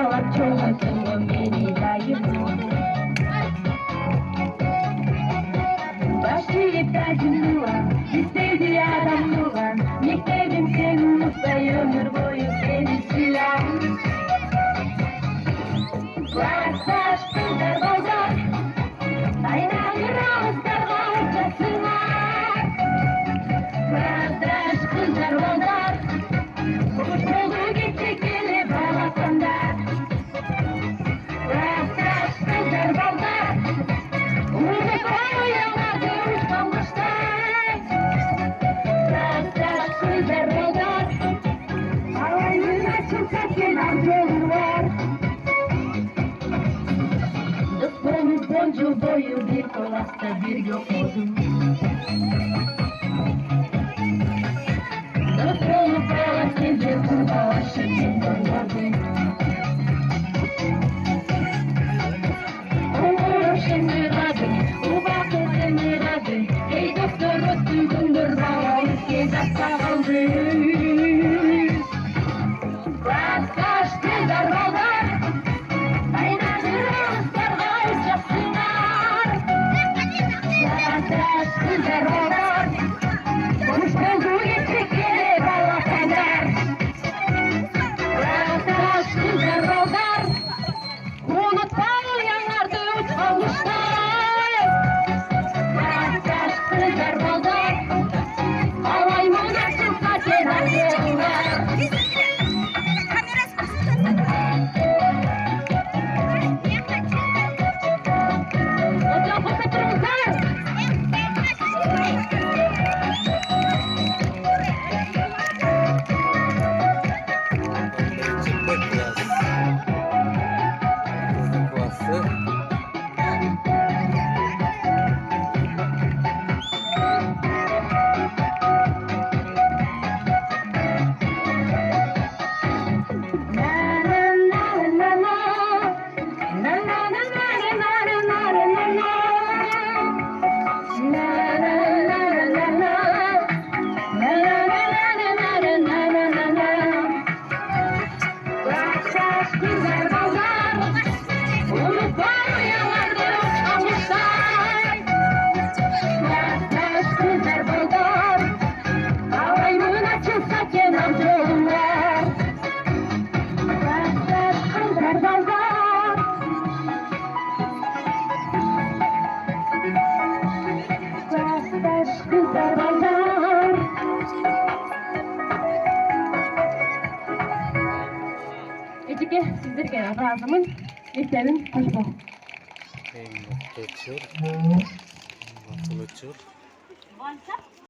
bağlar çoğaltıyor beni dayım. Başlayıp derdim var, istediği adam mı var? Bekledim seni unutmayı ömür boyu seni silah. Saç kızlar bozar, aynalı ağızlar ortasına. Saç kızlar bozar, boş oldu gitti geri bağlasında. Saç kızlar bozar, umut koyamadı uçmamışlar. Saç kızlar bozar, ağlayın açılsa kenar yolu var. Dönüp boncuğu boyu bir kolasta bir yok oldum. Dönüp kolas gece kurbağa şeklinde gördüm. Umurum şimdi razı, ubakı seni razı. Ey doktor öttüğündür bana ülkede sağıldı. Klas kaçtı darbalar, aynalı ağızlar ortasına. Saç kızlar bozar, boş oldu gitti geri bağlasınlar. Saç kızlar bozar, unutmayanlar da uçmamışlar. Saç kızlar bozar, alayım oynasın saçlar yollar. Hocam fotoğrafımızlar. Çıplak biraz. Kızlık bası. Kızlar bazar. Ecike sizlerge razımın eklerin hoş bulduk. Geçiyor. Basılı çır.